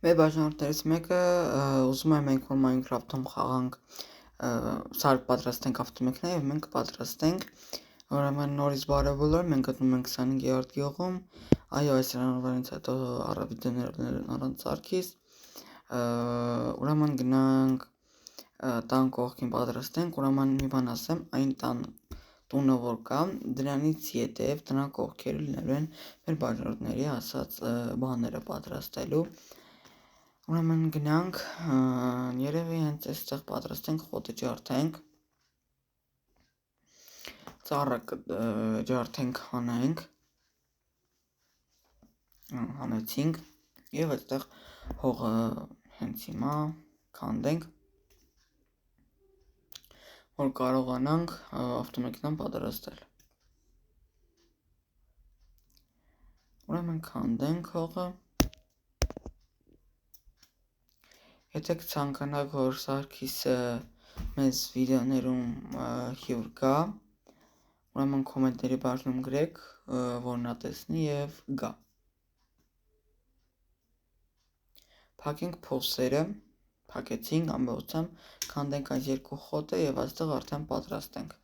Մեր բաժանորդներից մեկը ուզում է մենք որ Minecraft-ում խաղանք, սարք պատրաստենք ավտոմեքենա եւ մենք կպատրաստենք, ուրեմն նորից բարև բոլոր, մենք գտնվում ենք 25-րդ գյուղում, այո, այս հեռավորից հետո վիդեոներն առանց սարքից, ուրեմն գնանք տան կողքին պատրաստենք, ուրեմն մի բան ասեմ, այն տունը որ կա, դրանից ետև տնա կողքերը լինելու են մեր բաժանորդների ասած բաները պատրաստելու, ուրեմն գնանք, երևի հենց այստեղ պատրաստենք, խոտը ջարդենք, ծառը ջարդենք, հանենք, հանեցինք եւ այստեղ հողը հենց հիմա քանդենք, որ կարողանանք ավտոմեքենան պատրաստել, ուրեմն քանդենք հողը. Եթե կցանկանաք, որ Սարգիսը մեզ վիդեոներում հյուր գա, ուրեմն կոմենտների բաժնում գրեք, որ նա տեսնի եւ գա։ Փակենք փոսերը, փակեցինք ամբողջությամբ, քանդենք այս երկու խոտը եւ այստեղ արդեն պատրաստենք։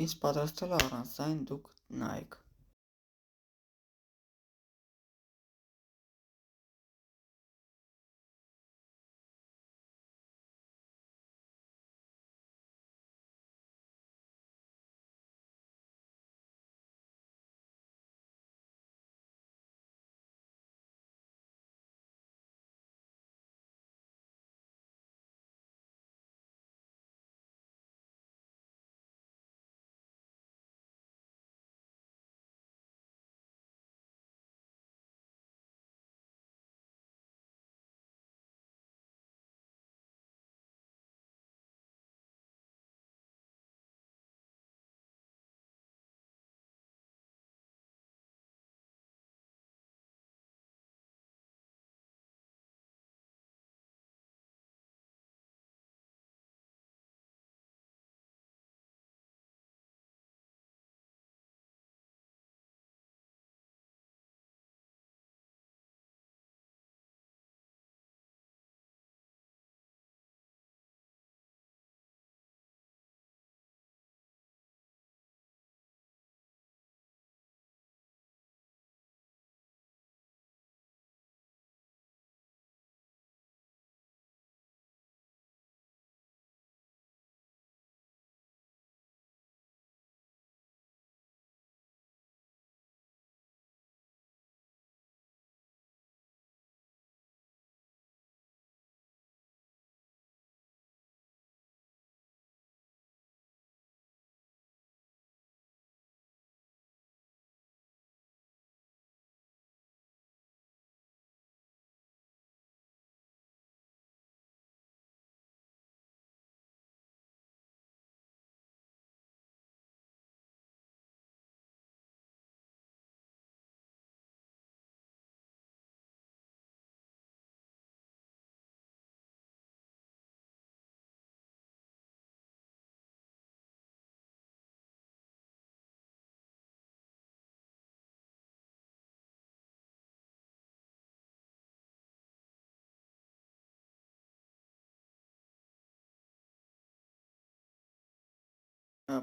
Ինչ պատրաստել առանց այն դուք նայեք։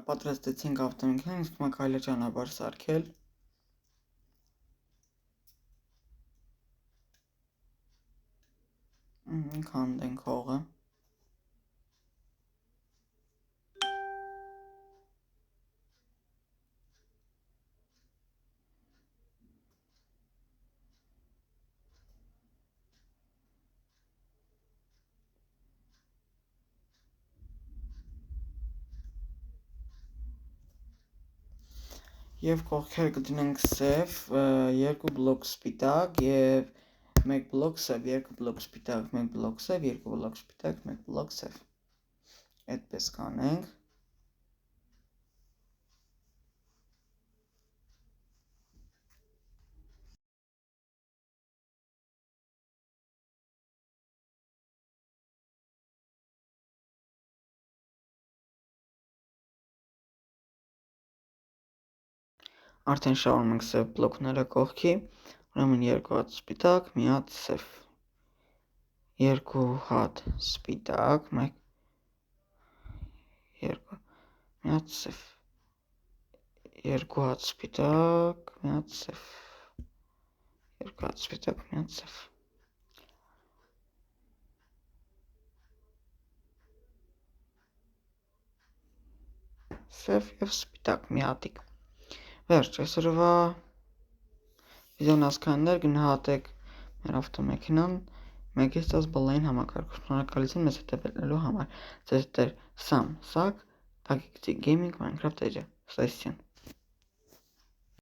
Պատրաստեցինք ավտոմեքենան, իսկ հիմա կարելի է ճանապարհ սարքել։ Քանդենք հողը։ Եվ կողքերը կդնենք սև, 2 բլոկ սպիտակ եւ 1 բլոկ սև, 2 բլոկ սպիտակ, 1 բլոկ սև, 2 բլոկ սպիտակ, 1 բլոկ սև։ Այդպես կանենք։ Արդեն շարում ենք սև բլոկները կողքի, ուրեմն 2 հատ սպիտակ, մի հատ սև, 2 հատ սպիտակ, 1, 2, մի հատ սև, 2 հատ սպիտակ, մի հատ սև, 2 հատ սպիտակ, մի հատ սև, սև և սպիտակ մի հատիկ։ Վերջ, այսօրվա վիդեոն հասկանալներ, գնահատեք մեր ավտոմեքենան 1-ից 10 բալային համակարգում։ Շնորհակալություն մեզ հետևելու համար։ Ձեզ հետ էր Սամ Սակ, Tagxi Gaming Minecraft Asia։ Ստացիոն։